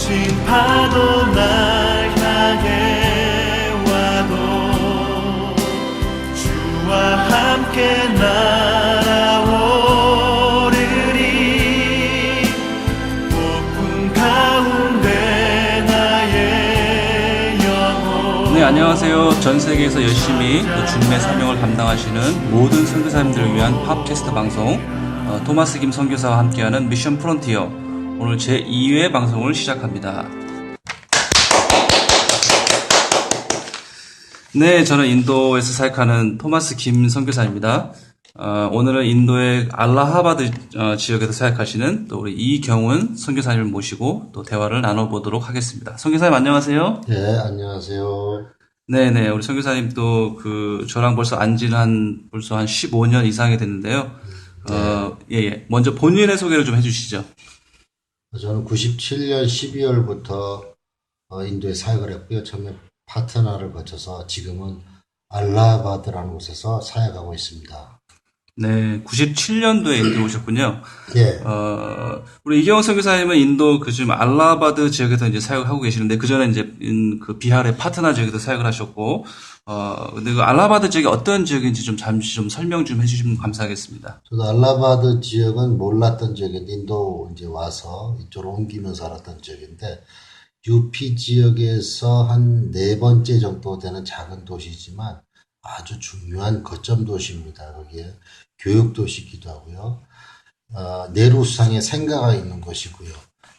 심파도 날 향해 와도 주와 함께 날아오르리. 폭풍 가운데 나의 영혼. 네, 안녕하세요. 전 세계에서 열심히 또 주님의 사명을 감당하시는 모든 선교사님들을 위한 팟캐스트 방송 토마스 김 선교사와 함께하는 미션 프론티어, 오늘 제2회 방송을 시작합니다. 네, 저는 인도에서 사역하는 토마스 김 선교사입니다. 오늘은 인도의 알라하바드 지역에서 사역하시는 또 우리 이경훈 선교사님을 모시고 또 대화를 나눠보도록 하겠습니다. 선교사님 안녕하세요. 네, 안녕하세요. 네네, 우리 선교사님 또 저랑 벌써 안지는 벌써 한 15년 이상이 됐는데요. 예. 먼저 본인의 소개를 좀 해주시죠. 저는 97년 12월부터 인도에 사역을 했고요. 처음에 파트너를 거쳐서 지금은 알라바드라는 곳에서 사역하고 있습니다. 네, 97년도에 인도에 오셨군요. 예. 우리 이경훈 선교사님은 인도 지금 알라바드 지역에서 이제 사역을 하고 계시는데, 그 전에 이제 그 비하르의 파트너 지역에서 사역을 하셨고, 근데 그 알라바드 지역이 어떤 지역인지 좀 잠시 좀 설명 좀 해주시면 감사하겠습니다. 저도 알라바드 지역은 몰랐던 지역인데, 인도 이제 와서 이쪽으로 옮기면서 알았던 지역인데, UP 지역에서 한 4번째 정도 되는 작은 도시지만 아주 중요한 거점 도시입니다. 거기에 교육 도시이기도 하고요. 네루 수상의 생가가 있는 곳이고요.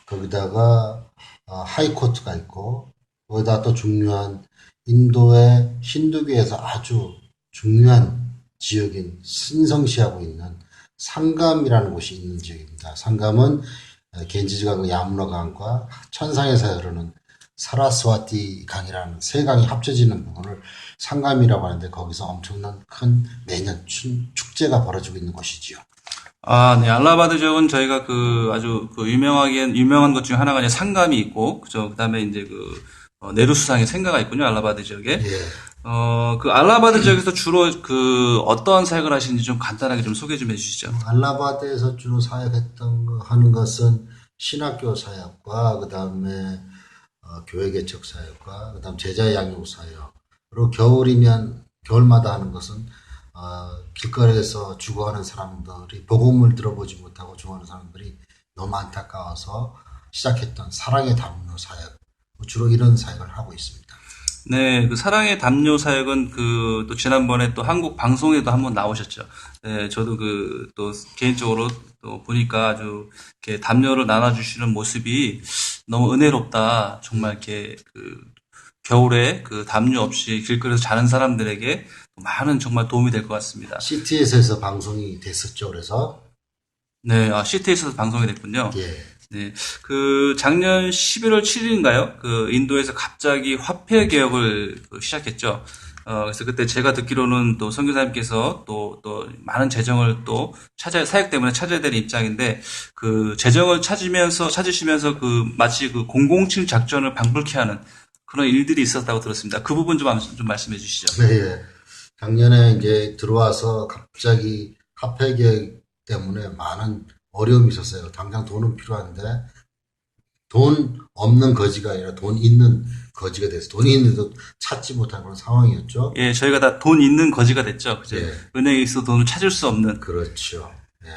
거기다가 하이코트가 있고, 거기다 또 중요한 인도의 힌두교에서 아주 중요한 지역인 신성시하고 있는 상감이라는 곳이 있는 지역입니다. 상감은 겐지스강과 야무나강과 천상에서 흐르는 사라스와티 강이라는 세 강이 합쳐지는 부분을 상감이라고 하는데, 거기서 엄청난 큰 매년 축제가 벌어지고 있는 곳이지요. 네, 알라바드 지역은 저희가 아주 유명한 것 중에 하나가 이제 상감이 있고, 그죠? 그 다음에 이제 네루수상의 생가가 있군요, 알라바드 지역에. 예. 그 알라바드 지역에서 주로 어떤 사역을 하시는지 좀 간단하게 좀 소개 좀 해주시죠. 알라바드에서 주로 하는 것은 신학교 사역과 그 다음에 교회 개척 사역과 그 다음 제자 양육 사역, 그리고 겨울마다 하는 것은 길거리에서 죽어가는 사람들이, 복음을 들어보지 못하고 죽어가는 사람들이 너무 안타까워서 시작했던 사랑의 담요 사역, 주로 이런 사역을 하고 있습니다. 네, 사랑의 담요 사역은 또 지난번에 또 한국 방송에도 한번 나오셨죠. 네, 저도 또 개인적으로 또 보니까 아주 이렇게 담요를 나눠주시는 모습이 너무 은혜롭다. 정말 이렇게 겨울에 담요 없이 길거리에서 자는 사람들에게 많은 정말 도움이 될 것 같습니다. CTS에서 방송이 됐었죠, 그래서. 네, CT에서도 방송이 됐군요. 예. 네, 작년 11월 7일인가요? 인도에서 갑자기 화폐 개혁을 시작했죠. 그래서 그때 제가 듣기로는 또 선교사님께서 또 많은 재정을 또 사역 때문에 찾아야 되는 입장인데, 재정을 찾으시면서 마치 007 작전을 방불케 하는 그런 일들이 있었다고 들었습니다. 그 부분 좀 말씀해 주시죠. 네, 예. 작년에 이제 들어와서 갑자기 화폐 개혁 때문에 많은 어려움이 있었어요. 당장 돈은 필요한데, 돈 없는 거지가 아니라 돈 있는 거지가 돼서 돈이 있는데도 찾지 못한 그런 상황이었죠. 예, 저희가 다 돈 있는 거지가 됐죠. 그죠? 예. 은행에 있어 돈을 찾을 수 없는. 그렇죠. 예.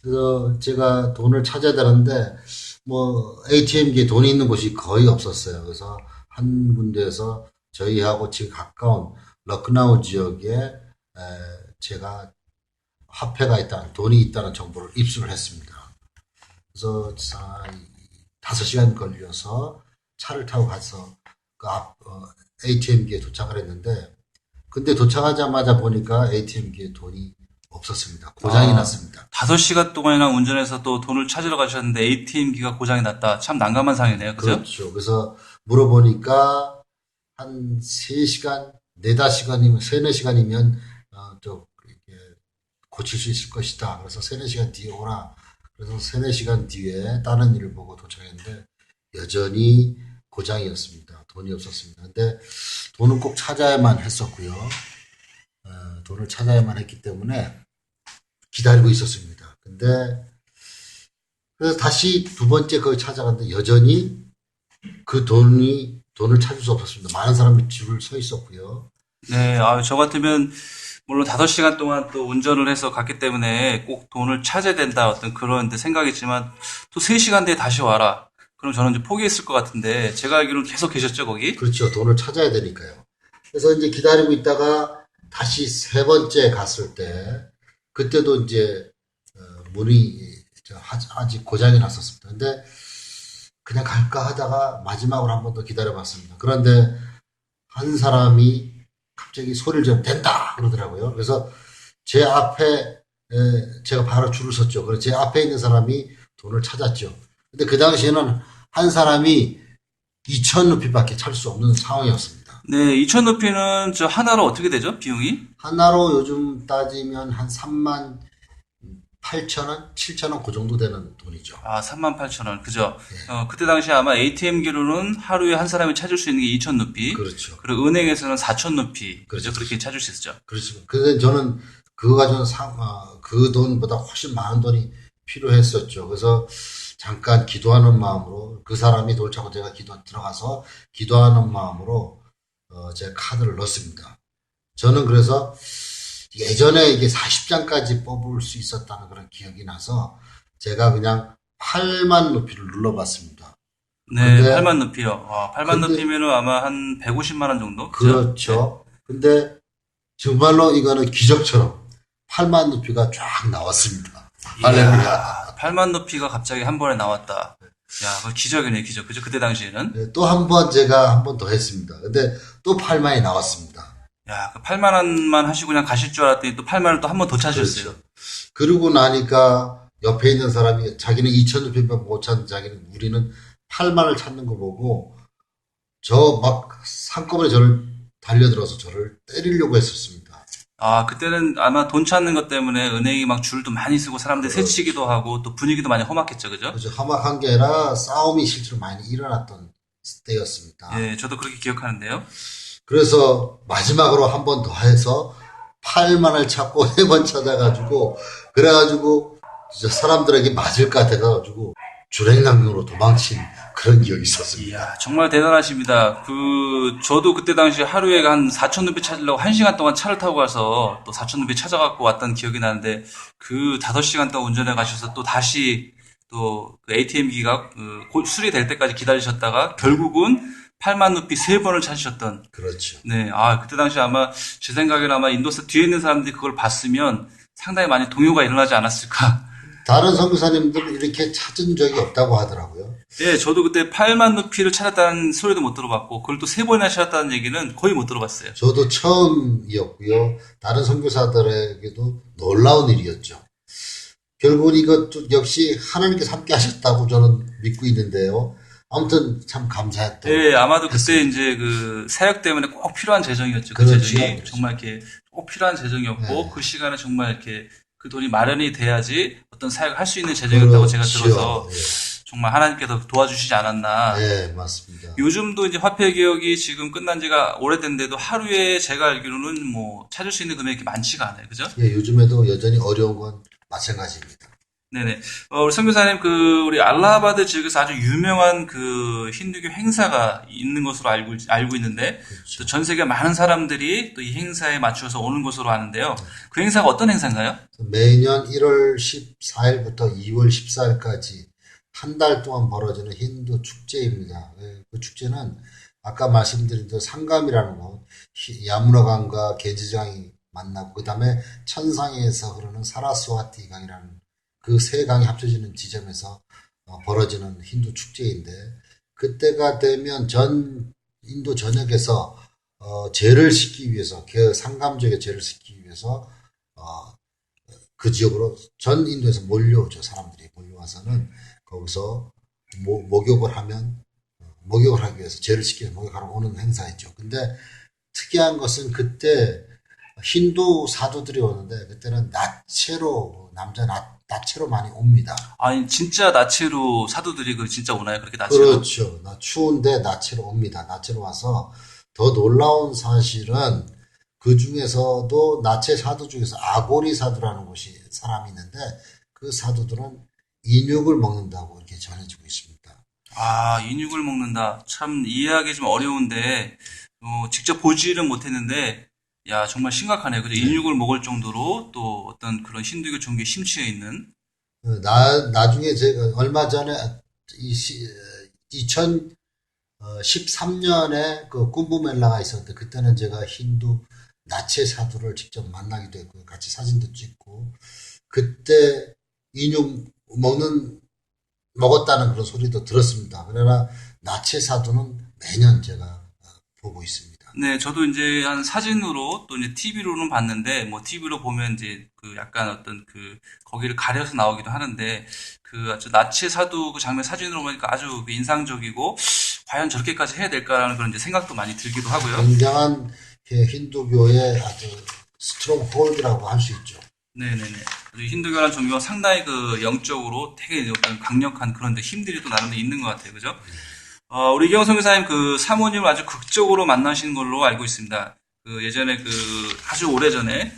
그래서 제가 돈을 찾아야 되는데, ATM기에 돈이 있는 곳이 거의 없었어요. 그래서 한 군데에서 저희하고 지금 가까운 러크나우 지역에 제가 화폐가 돈이 있다는 정보를 입수를 했습니다. 그래서 5시간 걸려서 차를 타고 가서 ATM기에 도착을 했는데, 근데 도착하자마자 보니까 ATM기에 돈이 없었습니다. 고장이 났습니다. 5시간 동안이나 운전해서 또 돈을 찾으러 가셨는데 ATM기가 고장이 났다. 참 난감한 상황이네요. 그죠? 그렇죠. 그래서 물어보니까 한 3시간, 4-5시간이면, 3-4시간이면 고칠 수 있을 것이다. 그래서 3-4시간 뒤에 오라. 그래서 3-4시간 뒤에 다른 일을 보고 도착했는데 여전히 고장이었습니다. 돈이 없었습니다. 근데 돈은 꼭 찾아야만 했었고요. 돈을 찾아야만 했기 때문에 기다리고 있었습니다. 근데 그래서 다시 두 번째 거기 찾아갔는데 여전히 그 돈을 찾을 수 없었습니다. 많은 사람이 줄을 서 있었고요. 네, 저 같으면 물론 5시간 동안 또 운전을 해서 갔기 때문에 꼭 돈을 찾아야 된다 어떤 그런 생각이지만 또 3시간 뒤에 다시 와라. 그럼 저는 이제 포기했을 것 같은데 제가 알기로는 계속 계셨죠, 거기? 그렇죠. 돈을 찾아야 되니까요. 그래서 이제 기다리고 있다가 다시 세 번째 갔을 때, 그때도 이제, 문이 아직 고장이 났었습니다. 근데 그냥 갈까 하다가 마지막으로 한 번 더 기다려 봤습니다. 그런데 한 사람이 갑자기 소리를 지르면 된다! 그러더라고요. 그래서 제 앞에, 제가 바로 줄을 섰죠. 그래서 제 앞에 있는 사람이 돈을 찾았죠. 근데 그 당시에는 한 사람이 2,000루피밖에 찾을 수 없는 상황이었습니다. 네, 2천 루피는 저 하나로 어떻게 되죠? 비용이? 하나로 요즘 따지면 한 38,000원, 7,000원 그 정도 되는 돈이죠. 38,000원. 그죠? 그때 당시 아마 ATM기로는 하루에 한 사람이 찾을 수 있는 게 2천 루피. 그렇죠. 그리고 은행에서는 4천 루피. 그죠? 그렇게 찾을 수 있었죠. 그렇죠. 근데 저는 그거 가지고는 그 돈보다 훨씬 많은 돈이 필요했었죠. 그래서 잠깐 기도하는 마음으로 그 사람이 돌 찾고 제가 들어가서 기도하는 마음으로 제 카드를 넣었습니다. 저는 그래서 예전에 이게 40장까지 뽑을 수 있었다는 그런 기억이 나서 제가 그냥 8만 루피를 눌러봤습니다. 네, 근데 8만 루피요. 8만 근데 루피면은 아마 한 150만 원 정도? 그죠? 그렇죠. 근데 정말로 이거는 기적처럼 8만 루피가 쫙 나왔습니다. 할렐루야. 이야, 8만 루피가 갑자기 한 번에 나왔다. 야, 그 기적이네, 기적. 그죠? 그때 당시에는. 네, 또 한 번 제가 한 번 더 했습니다. 근데 또 8만이 나왔습니다. 야, 그 8만 원만 하시고 그냥 가실 줄 알았더니 또 8만 원 또 한 번 더 찾으셨어요. 그렇죠. 그러고 나니까 옆에 있는 사람이 자기는 2,000루피밖에 못 찾는 자기는 우리는 8만을 찾는 거 보고 저 막 한꺼번에 저를 달려들어서 저를 때리려고 했었습니다. 그때는 아마 돈 찾는 것 때문에 은행이 막 줄도 많이 쓰고 사람들이 새치기도 하고 또 분위기도 많이 험악했죠, 그죠? 그래서 험악한 게 아니라 싸움이 실제로 많이 일어났던 때였습니다. 예, 저도 그렇게 기억하는데요. 그래서 마지막으로 한 번 더 해서 8만을 찾고 4번 찾아가지고 그래가지고 진짜 사람들에게 맞을 것 같아가지고 주행강령으로 도망친 그런 기억이 있었습니다. 이야, 정말 대단하십니다. 저도 그때 당시 하루에 한 4천 루피 찾으려고 1시간 동안 차를 타고 가서 또 4천 루피 찾아갖고 왔던 기억이 나는데 그 5시간 동안 운전해 가셔서 또 다시 또 그 ATM기가 수리될 때까지 기다리셨다가 결국은 8만 루피 3번을 찾으셨던. 그렇죠. 네, 그때 당시 아마 제 생각에는 아마 인도에서 뒤에 있는 사람들이 그걸 봤으면 상당히 많이 동요가 일어나지 않았을까. 다른 선교사님들은 이렇게 찾은 적이 없다고 하더라고요. 예, 저도 그때 8만 루피를 찾았다는 소리도 못 들어봤고, 그걸 또 3번이나 찾았다는 얘기는 거의 못 들어봤어요. 저도 처음이었고요. 다른 선교사들에게도 놀라운 일이었죠. 결국은 이것 역시 하나님께서 함께 하셨다고 저는 믿고 있는데요. 아무튼 참 감사했던. 예, 아마도 그때 이제 그 사역 때문에 꼭 필요한 재정이었죠. 그 그렇죠. 재정이. 그렇죠. 정말 이렇게 꼭 필요한 재정이었고, 네. 그 시간에 정말 이렇게 그 돈이 마련이 돼야지 어떤 사역을 할 수 있는 재정이었다고 제가 들어서 그렇죠. 정말 하나님께서 도와주시지 않았나. 네, 맞습니다. 요즘도 이제 화폐 개혁이 지금 끝난 지가 오래된데도 하루에 제가 알기로는 뭐 찾을 수 있는 금액이 많지가 않아요. 그죠? 예, 요즘에도 여전히 어려운 건 마찬가지입니다. 네네. 우리 선교사님, 우리 알라하바드 지역에서 아주 유명한 그 힌두교 행사가 있는 것으로 알고 있는데, 그렇죠. 또 전 세계 많은 사람들이 또 이 행사에 맞춰서 오는 것으로 아는데요. 그 행사가 어떤 행사인가요? 매년 1월 14일부터 2월 14일까지 한 달 동안 벌어지는 힌두 축제입니다. 예, 그 축제는 아까 말씀드린 저 상감이라는 곳, 야무나강과 게지강이 만나고 그 다음에 천상에서 흐르는 사라스와티 강이라는 그 세 강이 합쳐지는 지점에서 벌어지는 힌두 축제인데 그때가 되면 전 인도 전역에서 제를 싣기 위해서 그 상감 지역에 제를 싣기 위해서 그 지역으로 전 인도에서 몰려오죠. 사람들이 몰려와서는 거기서 목욕을 하면 목욕을 하기 위해서 제를 싣기 위해서 목욕하러 오는 행사였죠. 근데 특이한 것은 그때 힌두 사도들이 오는데 그때는 나체로 남자 나체로 많이 옵니다. 아니, 진짜 나체로 사도들이 진짜 오나요? 그렇게 나체로? 그렇죠. 추운데 나체로 옵니다. 나체로 와서 더 놀라운 사실은 그 중에서도 나체 사도 중에서 아고리 사도라는 곳이 사람이 있는데 그 사도들은 인육을 먹는다고 이렇게 전해지고 있습니다. 아, 인육을 먹는다. 참 이해하기 좀 어려운데, 직접 보지는 못했는데, 야, 정말 심각하네요. 그죠? 인육을 먹을 정도로 또 어떤 그런 힌두교 종교에 심취해 있는. 나중에 제가 얼마 전에 2013년에 그 쿰브멜라가 있었는데 그때는 제가 힌두 나체 사두를 직접 만나기도 했고요. 같이 사진도 찍고 그때 인육 먹었다는 그런 소리도 들었습니다. 그러나 나체 사두는 매년 제가 보고 있습니다. 네, 저도 이제 한 사진으로 또 이제 TV로는 봤는데, 뭐 TV로 보면 이제 그 약간 어떤 그 거기를 가려서 나오기도 하는데, 그 아주 나치 사두 그 장면 사진으로 보니까 아주 그 인상적이고, 과연 저렇게까지 해야 될까라는 그런 이제 생각도 많이 들기도 하고요. 굉장한 힌두교의 아주 스트롱 홀드라고 할 수 있죠. 네네네. 힌두교라는 종교가 상당히 그 영적으로 되게 어떤 강력한 그런 데 힘들이 또 나름대로 있는 것 같아요. 그죠? 우리 이경 선교사님 그 사모님을 아주 극적으로 만나신 걸로 알고 있습니다. 그 예전에 그 아주 오래전에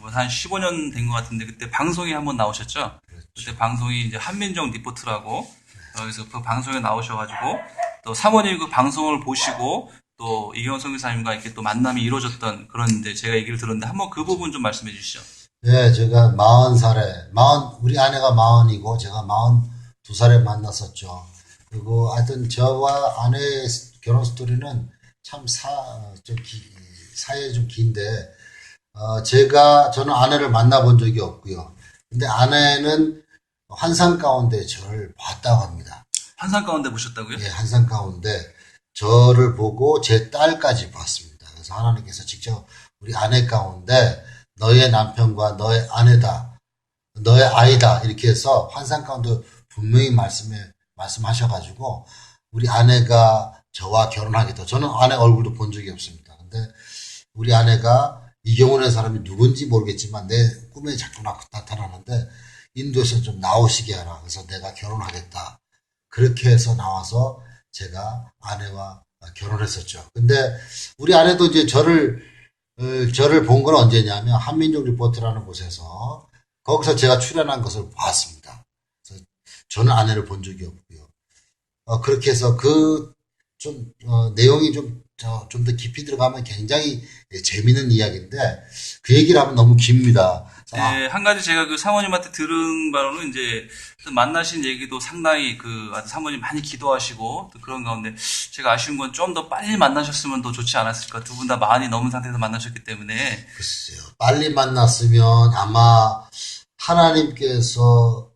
한 15년 된 것 같은데 그때 방송에 한번 나오셨죠? 그때 방송이 이제 한민정 리포트라고 그래서 그 방송에 나오셔가지고 또 사모님 그 방송을 보시고 또 이경 선교사님과 이렇게 또 만남이 이루어졌던 그런 이제 제가 얘기를 들었는데 한번 그 부분 좀 말씀해 주시죠. 네, 제가 40살에 우리 아내가 40이고 제가 42살에 만났었죠. 그리고 하여튼 저와 아내의 결혼 스토리는 참 사이에 좀 긴데, 저는 아내를 만나본 적이 없고요. 근데 아내는 환상 가운데 저를 봤다고 합니다. 환상 가운데 보셨다고요? 예, 환상 가운데 저를 보고 제 딸까지 봤습니다. 그래서 하나님께서 직접 우리 아내 가운데 너의 남편과 너의 아내다, 너의 아이다 이렇게 해서 환상 가운데 분명히 말씀하셔가지고 우리 아내가 저와 결혼하겠다. 저는 아내 얼굴도 본 적이 없습니다. 근데 우리 아내가 이경훈의 사람이 누군지 모르겠지만 내 꿈에 자꾸 나타나는데 인도에서 좀 나오시게 하라. 그래서 내가 결혼하겠다. 그렇게 해서 나와서 제가 아내와 결혼했었죠. 근데 우리 아내도 이제 저를 본 건 언제냐면 한민족 리포트라는 곳에서 거기서 제가 출연한 것을 봤습니다. 그래서 저는 아내를 본 적이 없고요. 그렇게 해서 내용이 좀 더 깊이 들어가면 굉장히 재미있는 이야기인데 그 얘기를 하면 너무 깁니다. 네, 한 가지 제가 그 사모님한테 들은 바로는 이제 만나신 얘기도 상당히 그 사모님 많이 기도하시고 또 그런 가운데 제가 아쉬운 건 좀 더 빨리 만나셨으면 더 좋지 않았을까. 두 분 다 많이 넘은 상태에서 만나셨기 때문에. 글쎄요. 빨리 만났으면 아마 하나님께서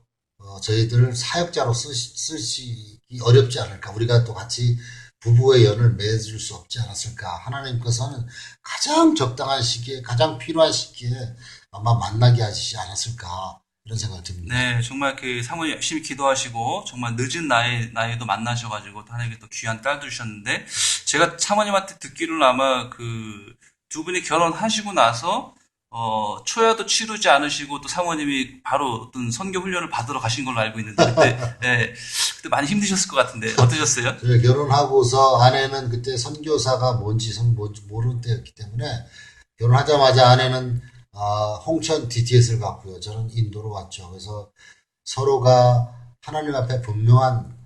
저희들을 사역자로 쓰시기 어렵지 않을까. 우리가 또 같이 부부의 연을 맺을 수 없지 않았을까. 하나님께서는 가장 적당한 시기에 가장 필요한 시기에 아마 만나게 하시지 않았을까 이런 생각이 듭니다. 네, 정말 그 사모님 열심히 기도하시고 정말 늦은 나이에도 만나셔가지고 또 하나님께 또 귀한 딸 주셨는데 제가 사모님한테 듣기로는 아마 그 두 분이 결혼하시고 나서 초야도 치르지 않으시고 또 사모님이 바로 어떤 선교 훈련을 받으러 가신 걸로 알고 있는데 그때 그때 많이 힘드셨을 것 같은데 어떠셨어요? 결혼하고서 아내는 그때 선교사가 뭔지 모르는 때였기 때문에 결혼하자마자 아내는 홍천 DTS를 갔고요. 저는 인도로 왔죠. 그래서 서로가 하나님 앞에 분명한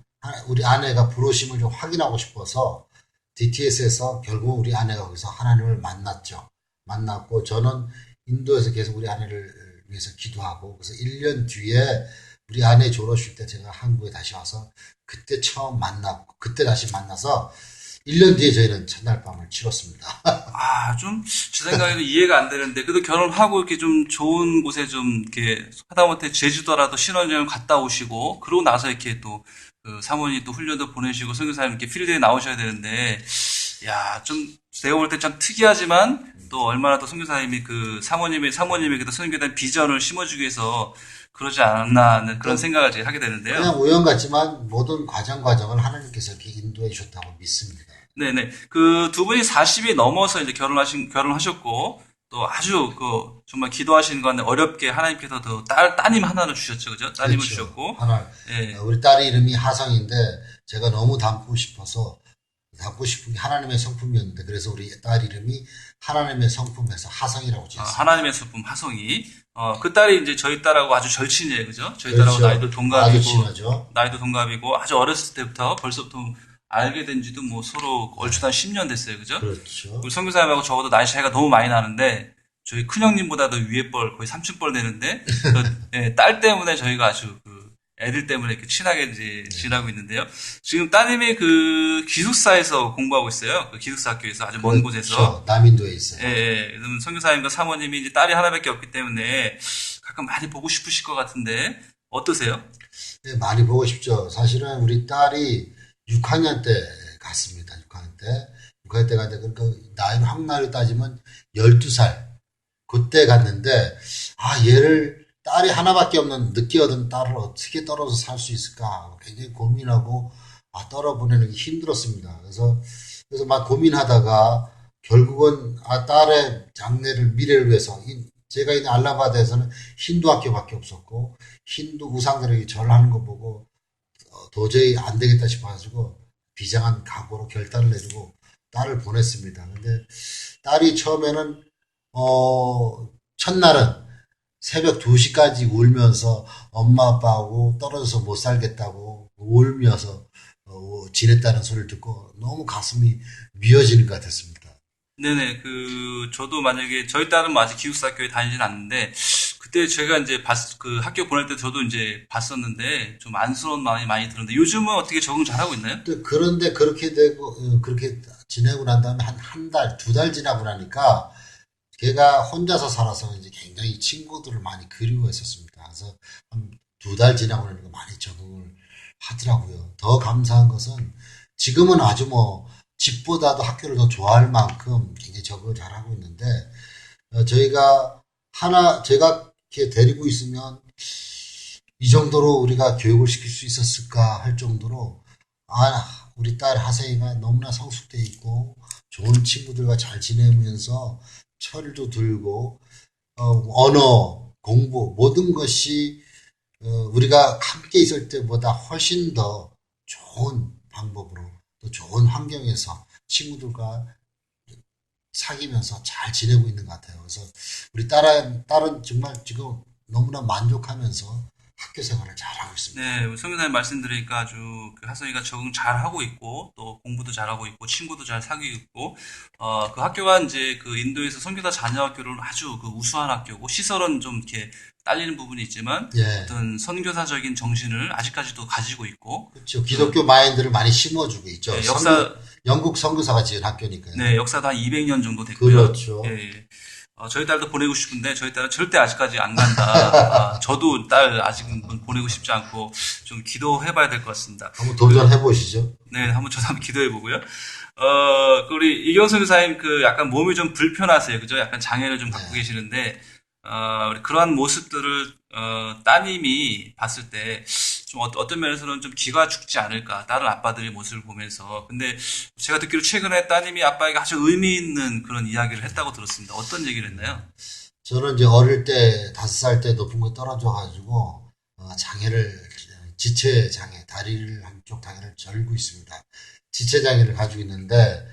우리 아내가 부르심을 좀 확인하고 싶어서 DTS에서 결국 우리 아내가 거기서 하나님을 만났고 저는 인도에서 계속 우리 아내를 위해서 기도하고 그래서 1년 뒤에 우리 아내 졸업식 때 제가 한국에 다시 와서 그때 처음 만났고 그때 다시 만나서 1년 뒤에 저희는 첫날 밤을 치렀습니다. 제 생각에는 이해가 안 되는데, 그래도 결혼하고 이렇게 좀 좋은 곳에 좀 이렇게 하다못해 제주도라도 신혼여행 갔다 오시고, 그러고 나서 이렇게 또, 사모님 또 훈련도 보내시고, 선교사님 이렇게 필드에 나오셔야 되는데, 내가 볼 때 참 특이하지만, 또 얼마나 또 선교사님이 사모님에게도 선교에 대한 비전을 심어주기 위해서 그러지 않았나 하는 그런 생각을 제가 하게 되는데요. 그냥 우연 같지만 모든 과정을 하나님께서 이렇게 인도해 주셨다고 믿습니다. 네네. 그 두 분이 40이 넘어서 이제 결혼하셨고, 또 아주 정말 기도하시는 가운데 어렵게 하나님께서 또 따님 하나를 주셨죠. 그죠? 따님을 그렇죠. 주셨고. 하나. 예. 우리 딸 이름이 하성인데 제가 너무 닮고 싶어서 갖고 싶은 게 하나님의 성품이었는데 그래서 우리 딸 이름이 하나님의 성품에서 하성이라고 지었어요. 하나님의 소품 하성이. 그 딸이 이제 저희 딸하고 아주 절친이에요, 그죠? 저희 딸하고 그렇죠. 나이도 아주 동갑이고, 친하죠. 나이도 동갑이고, 아주 어렸을 때부터 벌써부터 알게 된 지도 뭐 서로 얼추 한 10년 됐어요, 그죠? 그렇죠. 우리 선교사님하고 저보다 나이 차이가 너무 많이 나는데, 저희 큰형님보다도 위에 뻘, 거의 삼촌뻘 되는데, 딸 때문에 저희가 아주 애들 때문에 이렇게 친하게 이제 지내고 있는데요. 지금 따님이 기숙사에서 공부하고 있어요. 그 기숙사 학교에서 아주 먼 곳에서. 그렇죠. 남인도에 있어요. 예. 그러면 선교사님과 사모님이 이제 딸이 하나밖에 없기 때문에 가끔 많이 보고 싶으실 것 같은데 어떠세요? 네, 많이 보고 싶죠. 사실은 우리 딸이 6학년 때 갔습니다. 6학년 때. 6학년 때 갔는데, 그러니까 나이로 한나이로 따지면 12살. 그때 갔는데, 얘를 딸이 하나밖에 없는 늦게 얻은 딸을 어떻게 떨어서 살 수 있을까 굉장히 고민하고 떨어보내는 게 힘들었습니다. 그래서 막 고민하다가 결국은 딸의 장래를 미래를 위해서 제가 있는 알라바다에서는 힌두 학교밖에 없었고 힌두 우상들에게 절하는 거 보고 도저히 안 되겠다 싶어가지고 비장한 각오로 결단을 내리고 딸을 보냈습니다. 근데 딸이 처음에는 첫날은 새벽 2시까지 울면서 엄마 아빠하고 떨어져서 못 살겠다고 울면서 지냈다는 소리를 듣고 너무 가슴이 미어지는 것 같았습니다. 네네, 저도 만약에, 저희 딸은 뭐 아직 기숙사 학교에 다니진 않는데, 그때 제가 이제 학교 보낼 때 저도 이제 봤었는데, 좀 안쓰러운 마음이 많이 들었는데, 요즘은 어떻게 적응 잘하고 있나요? 그런데 그렇게 되고, 그렇게 지내고 난 다음에 한 달, 2달 지나고 나니까, 걔가 혼자서 살아서 이제 굉장히 친구들을 많이 그리워했었습니다. 그래서 한 2달 지나고 나니까 많이 적응을 하더라고요. 더 감사한 것은 지금은 아주 집보다도 학교를 더 좋아할 만큼 굉장히 적응을 잘하고 있는데, 제가 이렇게 데리고 있으면 이 정도로 우리가 교육을 시킬 수 있었을까 할 정도로, 우리 딸 하세이가 너무나 성숙돼 있고, 좋은 친구들과 잘 지내면서 철도 들고, 언어, 공부, 모든 것이, 우리가 함께 있을 때보다 훨씬 더 좋은 방법으로, 또 좋은 환경에서 친구들과 사귀면서 잘 지내고 있는 것 같아요. 그래서 우리 딸은 정말 지금 너무나 만족하면서 학교 생활을 잘하고 있습니다. 네, 성교사님 말씀 들으니까 아주 하성이가 적응 잘 하고 있고, 또 공부도 잘 하고 있고, 친구도 잘 사귀고 있고, 그 학교가 이제 인도에서 선교사 자녀 학교를 아주 우수한 학교고, 시설은 좀 이렇게 딸리는 부분이 있지만, 예. 어떤 선교사적인 정신을 아직까지도 가지고 있고, 그렇죠. 기독교 마인드를 많이 심어주고 있죠. 네, 영국 선교사가 지은 학교니까요. 네, 역사도 한 200년 정도 됐고요. 그렇죠. 예. 저희 딸도 보내고 싶은데 저희 딸은 절대 아직까지 안 간다. 저도 딸 아직은 보내고 싶지 않고 좀 기도해봐야 될 것 같습니다. 한번 도전해 보시죠. 네, 저도 한번 기도해 보고요. 우리 이경선 교사님 약간 몸이 좀 불편하세요, 그죠? 약간 장애를 좀 갖고 계시는데 우리 그러한 모습들을 따님이 봤을 때 좀 어떤 면에서는 좀 기가 죽지 않을까, 다른 아빠들의 모습을 보면서. 근데 제가 듣기로 최근에 따님이 아빠에게 아주 의미 있는 그런 이야기를 했다고 들었습니다. 어떤 얘기를 했나요? 저는 이제 어릴 때 5살 때 높은 거 떨어져가지고 지체 장애, 다리를 한쪽 다리를 절고 있습니다. 지체 장애를 가지고 있는데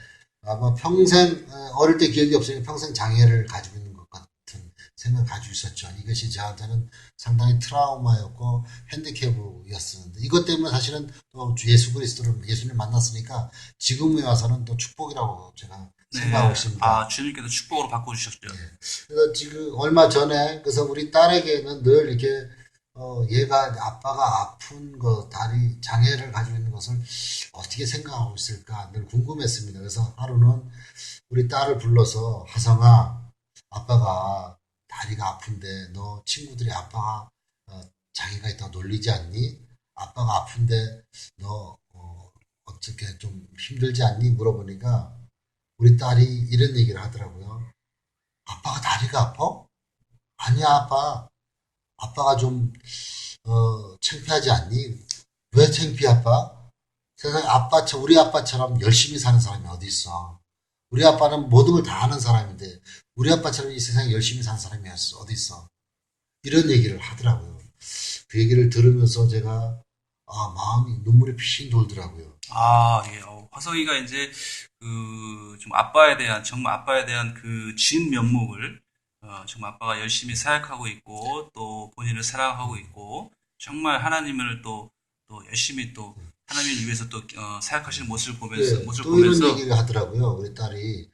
아마 평생 어릴 때 기억이 없으니까 평생 장애를 가지고 있는 것 같은 생각을 가지고 있었죠. 이것이 저한테는 상당히 트라우마였고 핸디캡이었었는데 이것 때문에 사실은 또 예수님을 만났으니까 지금에 와서는 또 축복이라고 제가 생각하고 있습니다. 주님께서 축복으로 바꿔주셨죠. 네. 그래서 지금 얼마 전에 그래서 우리 딸에게는 늘 이렇게 얘가 아빠가 아픈 다리 장애를 가지고 있는 것을 어떻게 생각하고 있을까 늘 궁금했습니다. 그래서 하루는 우리 딸을 불러서 하성아, 아빠가 다리가 아픈데 너 친구들이 아빠가 장애가 있다고 놀리지 않니? 아빠가 아픈데 너 어떻게 좀 힘들지 않니? 물어보니까 우리 딸이 이런 얘기를 하더라고요. 아빠가 다리가 아파? 아니야, 아빠가 좀 창피하지 않니? 왜 창피해, 아빠? 세상에 우리 아빠처럼 열심히 사는 사람이 어디 있어? 우리 아빠는 모든 걸 다 하는 사람인데 우리 아빠처럼 이 세상에 열심히 사는 사람이 어디 있어? 이런 얘기를 하더라고요. 그 얘기를 들으면서 제가 마음이 눈물이 핑 돌더라고요. 아, 예. 화성이가 이제 좀 아빠에 대한 정말 아빠에 대한 그 진 면목을 정말 아빠가 열심히 사역하고 있고 또 본인을 사랑하고 있고 정말 하나님을 또 열심히 또 하나님을 위해서 또 사역하시는 예, 모습을 또 이런 보면서 얘기를 하더라고요. 우리 딸이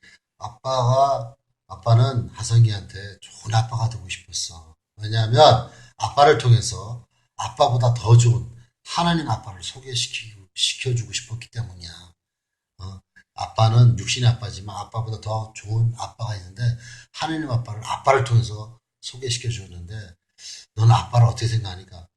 아빠는 하성이한테 좋은 아빠가 되고 싶었어. 왜냐하면 아빠를 통해서 아빠보다 더 좋은 하나님 아빠를 시켜주고 싶었기 때문이야. 어, 아빠는 육신의 아빠지만 아빠보다 더 좋은 아빠가 있는데 하나님 아빠를 통해서 소개시켜 줬는데 너는 아빠를 어떻게 생각하니까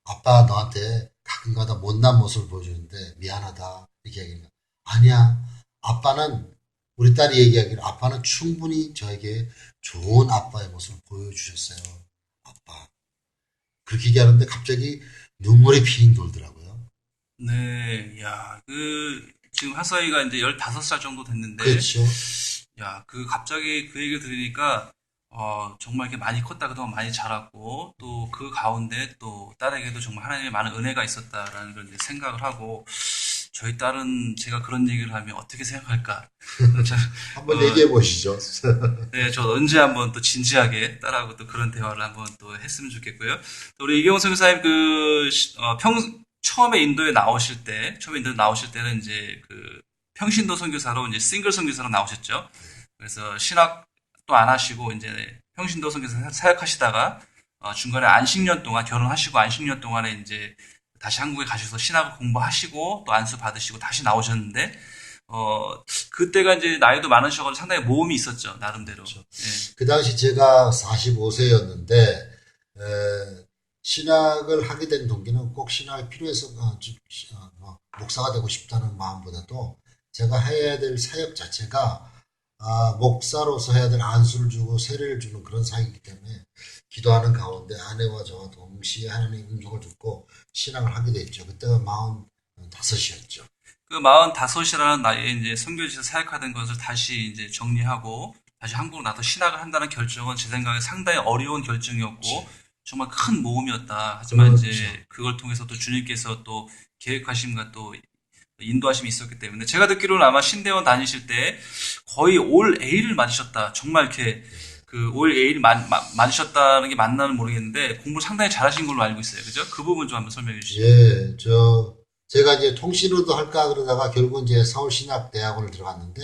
아빠가 너한테 가끔가다 못난 모습을 보여주는데 미안하다 이렇게 얘기하니까 아니야 아빠는 우리 딸이 얘기하기를 아빠는 충분히 저에게 좋은 아빠의 모습을 보여주셨어요. 아빠 그렇게 얘기하는데 갑자기 눈물이 핑 돌더라고요. 네, 야, 지금 화성이가 이제 15살 정도 됐는데 그렇죠. 야, 갑자기 그 얘기를 들으니까, 정말 이렇게 많이 컸다, 그동안 많이 자랐고, 또 그 가운데 또 딸에게도 정말 하나님의 많은 은혜가 있었다라는 걸 이제 생각을 하고, 저희 딸은 제가 그런 얘기를 하면 어떻게 생각할까? 참, 한번 어, 얘기해 보시죠. 네, 저 언제 한번 또 진지하게 딸하고 또 그런 대화를 한번 또 했으면 좋겠고요. 또 우리 이경호 선교사님 처음에 인도에 나오실 때는 이제 평신도 선교사로 이제 싱글 선교사로 나오셨죠. 그래서 신학도 안 하시고 이제 평신도 선교사 사역하시다가 중간에 안식년 동안 결혼하시고 안식년 동안에 이제 다시 한국에 가셔서 신학을 공부하시고 또 안수 받으시고 다시 나오셨는데 그때가 이제 나이도 많으셔가지고 상당히 모험이 있었죠 나름대로. 예. 그 당시 제가 45세였는데 신학을 하게 된 동기는 꼭 신학이 필요해서 목사가 되고 싶다는 마음보다도 제가 해야 될 사역 자체가 목사로서 해야 될 안수를 주고 세례를 주는 그런 사역이기 때문에 기도하는 가운데 아내와 저와 동시에 하나님의 음성을 듣고 신학을 하게 됐죠. 그때가 45이었죠. 그 45이라는 나이에 이제 선교지에서 사역하던 것을 다시 이제 정리하고 다시 한국으로 나서 신학을 한다는 결정은 제 생각에 상당히 어려운 결정이었고 정말 큰 모험이었다. 하지만 그렇죠. 이제 그걸 통해서 또 주님께서 또 계획하심과 또 인도하심이 있었기 때문에 제가 듣기로는 아마 신대원 다니실 때 거의 올 A를 맞으셨다. 정말 이렇게 올 A를 맞으셨다는 게 맞나는 모르겠는데 공부를 상당히 잘하신 걸로 알고 있어요. 그죠? 그 부분 좀 한번 설명해 주시죠. 예, 제가 이제 통신으로도 할까 그러다가 결국 이제 서울신학대학원을 들어갔는데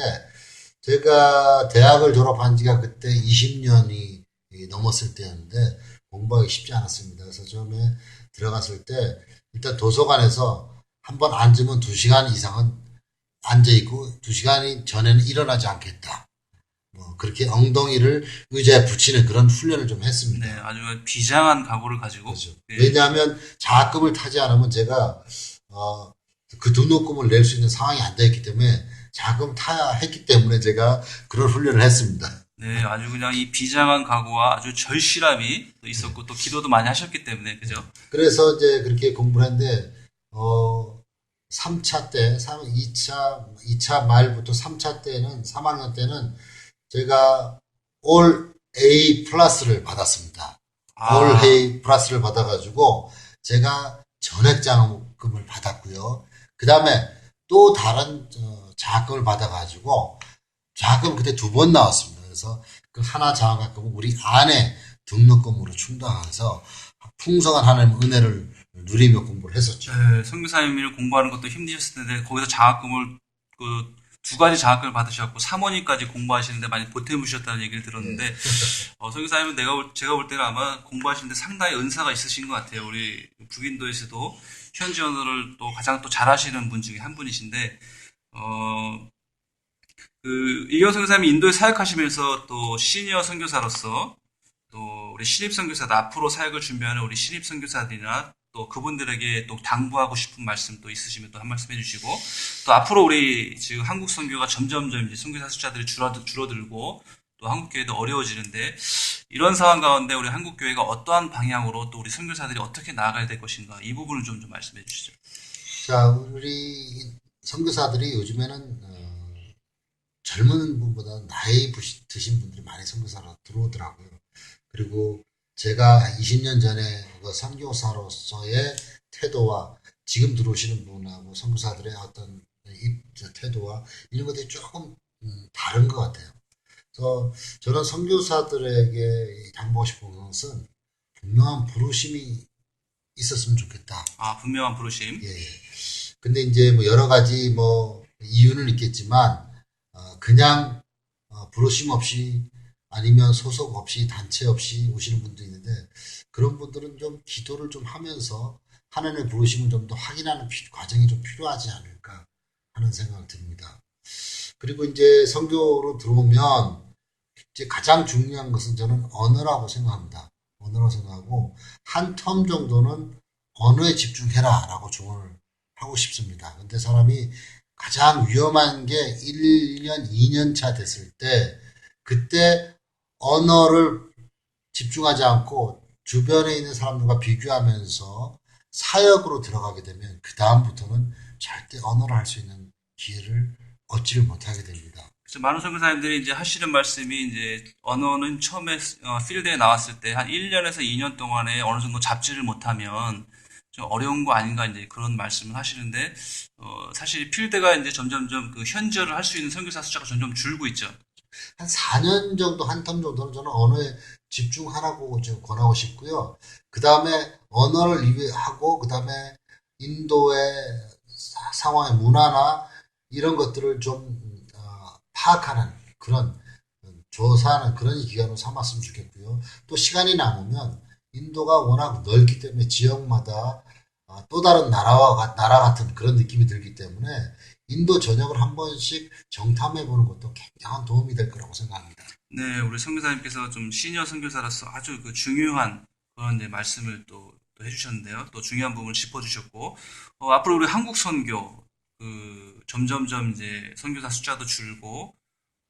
제가 대학을 졸업한 지가 그때 20년이 넘었을 때였는데 공부하기 쉽지 않았습니다. 그래서 처음에 들어갔을 때 일단 도서관에서 한번 앉으면 2시간 이상은 앉아있고 2시간이 전에는 일어나지 않겠다. 그렇게 엉덩이를 의자에 붙이는 그런 훈련을 좀 했습니다. 네, 아주 비장한 각오를 가지고. 그렇죠. 네. 왜냐하면 장학금을 타지 않으면 제가 그 등록금을 낼 수 있는 상황이 안 되었기 때문에 장학금을 타야 했기 때문에 제가 그런 훈련을 했습니다. 네, 아주 그냥 이 비장한 각오와 아주 절실함이 또 있었고 또 기도도 많이 하셨기 때문에 그죠? 그래서 이제 그렇게 공부를 했는데 3차 때, 2차 말부터 3차 때는 3학년 때는 제가 올 A 플러스를 받았습니다. 올 A 플러스를 받아가지고 제가 전액 장학금을 받았고요. 그 다음에 또 다른 장학금을 받아가지고 장학금 그때 2번 나왔습니다. 그래서 그 하나 장학금은 우리 아내 등록금으로 충당해서 풍성한 하나님의 은혜를 누리며 공부를 했었죠. 네, 선교사님을 공부하는 것도 힘드셨을 텐데 거기서 장학금을 2가지 장학금을 받으셨고 사모님까지 공부하시는데 많이 보태무셨다는 얘기를 들었는데 선교사님은 제가 볼 때는 아마 공부하시는데 상당히 은사가 있으신 것 같아요. 우리 북인도에서도 현지 언어를 또 가장 또 잘하시는 분 중에 한 분이신데 이경 선교사님이 인도에 사역하시면서 또 시니어 선교사로서 또 우리 신입 선교사들 앞으로 사역을 준비하는 우리 신입 선교사들이나 또 그분들에게 또 당부하고 싶은 말씀 또 있으시면 또 한 말씀 해주시고 또 앞으로 우리 지금 한국 선교가 점점점 이제 선교사 숫자들이 줄어들고 또 한국 교회도 어려워지는데 이런 상황 가운데 우리 한국 교회가 어떠한 방향으로 또 우리 선교사들이 어떻게 나아가야 될 것인가 이 부분을 좀 말씀해 주시죠. 자, 우리 선교사들이 요즘에는 젊은 분보다 나이 드신 분들이 많이 선교사로 들어오더라고요. 그리고 제가 20년 전에 선교사로서의 태도와 지금 들어오시는 분하고 선교사들의 어떤 태도와 이런 것들이 조금 다른 것 같아요. 그래서 저는 선교사들에게 당부하고 싶은 것은 분명한 부르심이 있었으면 좋겠다. 아, 분명한 부르심. 예. 근데 이제 뭐 여러 가지 뭐 이유는 있겠지만 그냥 부르심 없이 아니면 소속 없이 단체 없이 오시는 분도 있는데 그런 분들은 좀 기도를 좀 하면서 하나님의 부르심을 좀 더 확인하는 과정이 좀 필요하지 않을까 하는 생각을 듭니다. 그리고 이제 선교로 들어오면 이제 가장 중요한 것은 저는 언어라고 생각합니다. 언어라고 생각하고 한 텀 정도는 언어에 집중해라 라고 조언을 하고 싶습니다. 근데 사람이 가장 위험한 게 1년, 2년 차 됐을 때 그때 언어를 집중하지 않고 주변에 있는 사람들과 비교하면서 사역으로 들어가게 되면 그 다음부터는 절대 언어를 할 수 있는 기회를 얻지를 못하게 됩니다. 그래서 많은 선교사님들이 이제 하시는 말씀이 이제 언어는 처음에 필드에 나왔을 때 한 1년에서 2년 동안에 어느 정도 잡지를 못하면 좀 어려운 거 아닌가 이제 그런 말씀을 하시는데 사실 필드가 이제 점점점 그 현저를 할 수 있는 선교사 숫자가 점점 줄고 있죠. 한 4년 정도, 한 텀 정도는 저는 언어에 집중하라고 좀 권하고 싶고요. 그 다음에 언어를 이해하고, 그 다음에 인도의 상황의 문화나 이런 것들을 좀 파악하는 그런 조사하는 그런 기간으로 삼았으면 좋겠고요. 또 시간이 남으면 인도가 워낙 넓기 때문에 지역마다 또 다른 나라 같은 그런 느낌이 들기 때문에 인도 전역을 한 번씩 정탐해보는 것도 굉장한 도움이 될 거라고 생각합니다. 네, 우리 선교사님께서 좀 시니어 선교사로서 아주 그 중요한 그런 이제 말씀을 또 해주셨는데요. 또 중요한 부분을 짚어주셨고, 앞으로 우리 한국 선교, 점점점 이제 선교사 숫자도 줄고,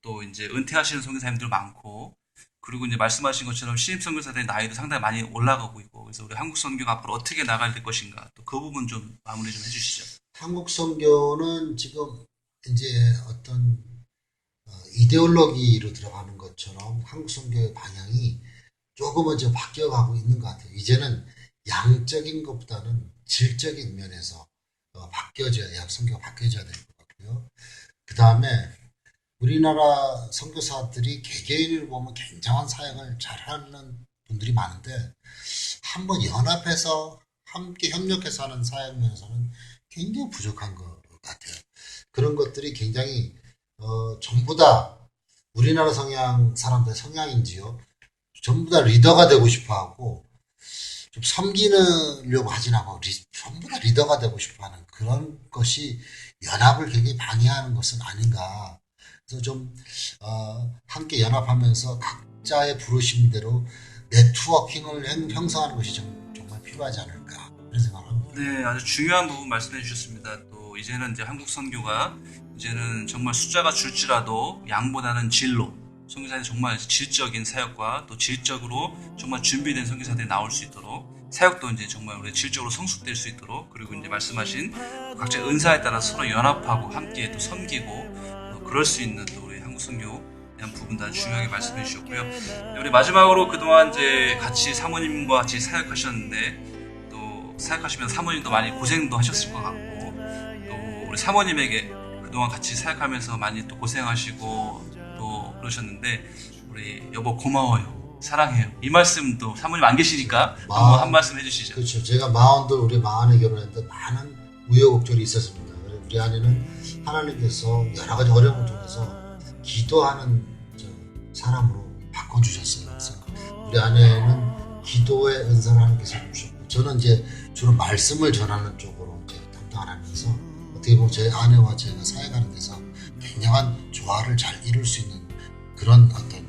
또 이제 은퇴하시는 선교사님들 많고, 그리고 이제 말씀하신 것처럼 신입 선교사들의 나이도 상당히 많이 올라가고 있고, 그래서 우리 한국 선교가 앞으로 어떻게 나가야 될 것인가, 또 그 부분 좀 마무리 좀 해주시죠. 한국 선교는 지금 이제 어떤 이데올로기로 들어가는 것처럼 한국 선교의 방향이 조금은 좀 바뀌어가고 있는 것 같아요. 이제는 양적인 것보다는 질적인 면에서 선교가 바뀌어져야 될 것 같고요. 그 다음에 우리나라 선교사들이 개개인을 보면 굉장한 사역을 잘하는 분들이 많은데 한번 연합해서 함께 협력해서 하는 사역 면에서는 굉장히 부족한 것 같아요. 그런 것들이 굉장히 전부 다 우리나라 성향 사람들의 성향인지요. 전부 다 리더가 되고 싶어하고 좀 섬기려고 하진 않고 전부 다 리더가 되고 싶어하는 그런 것이 연합을 굉장히 방해하는 것은 아닌가. 그래서 좀 함께 연합하면서 각자의 부르심대로 네트워킹을 형성하는 것이 정말 필요하지 않을까 그런 생각을 합니다. 네, 아주 중요한 부분 말씀해 주셨습니다. 또 이제는 이제 한국 선교가 이제는 정말 숫자가 줄지라도 양보다는 질로 선교사들이 정말 질적인 사역과 또 질적으로 정말 준비된 선교사들이 나올 수 있도록 사역도 이제 정말 우리 질적으로 성숙될 수 있도록 그리고 이제 말씀하신 각자의 은사에 따라 서로 연합하고 함께 또 섬기고 또 그럴 수 있는 또 우리 한국 선교에 대한 부분도 아주 중요하게 말씀해 주셨고요. 우리 마지막으로 그동안 이제 같이 사모님과 같이 사역하셨는데 또 사역하시면서 사모님도 많이 고생도 하셨을 것 같고 또 우리 사모님에게 그동안 같이 사역하면서 많이 또 고생하시고 또 그러셨는데 우리 여보 고마워요. 사랑해요. 이 말씀도 사모님 안 계시니까 한번 한 말씀 해주시죠. 그렇죠. 제가 우리 마흔에 결혼했는데 많은 우여곡절이 있었습니다. 우리 아내는 하나님께서 여러 가지 어려움을 통해서 기도하는 사람으로 바꿔주셨어요. 그래서 우리 아내는 기도의 은사를 하나님께서 주셨고 저는 이제 주로 말씀을 전하는 쪽으로 이제 담당을 하면서 어떻게 보면 제 아내와 제가 사역하는 데서 굉장한 조화를 잘 이룰 수 있는 그런 어떤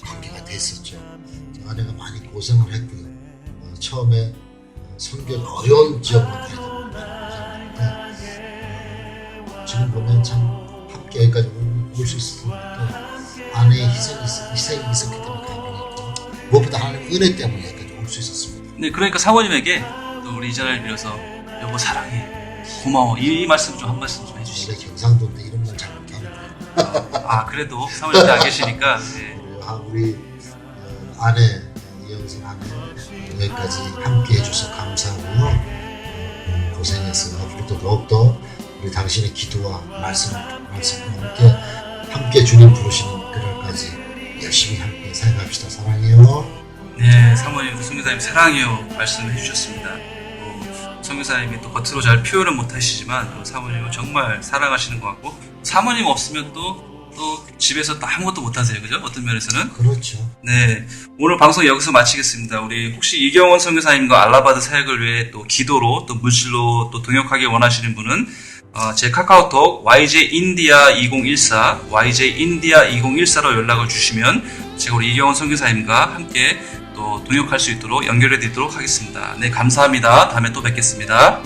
관계가 됐었죠. 아내가 많이 고생을 했고요. 처음에 선교가 어려운 지역만 가야 되는데 지금 보면 참 함께 여기까지 올 수 있었던 것도 아내의 희생이 있었기 때문에 가능했고 무엇보다 하나님의 은혜 때문에 여기까지 올 수 있었습니다. 네, 그러니까 사모님에게 또 우리 이 자리를 빌어서 여보 사랑해, 고마워 이 말씀 좀 한 말씀 좀 해주시죠. 원래 경상도인데 이런 말 잘 못하는데 그래도 사모님이 안 계시니까 네. 우리 아내 이영선 아내 여기까지 함께 해줘서 감사하고요. 고생했어요. 앞으로도 더욱더 우리 당신의 기도와 말씀과 함께 주님 부르시는 그날까지 열심히 함께 살아갑시다. 사랑해요. 네, 사모님, 선교사님 사랑해요 말씀해 주셨습니다. 선교사님이 또 겉으로 잘 표현은 못하시지만 사모님은 정말 사랑하시는 것 같고, 사모님 없으면 또 집에서 또 아무것도 못하세요, 그죠? 어떤 면에서는. 그렇죠. 네, 오늘 방송 여기서 마치겠습니다. 우리 혹시 이경원 선교사님과 알라바드 사역을 위해 또 기도로 또 물질로 또 동역하기 원하시는 분은 제 카카오톡 yjindia2014 로 연락을 주시면 제가 우리 이경원 선교사님과 함께 또 동역할 수 있도록 연결해 드리도록 하겠습니다. 네, 감사합니다. 다음에 또 뵙겠습니다.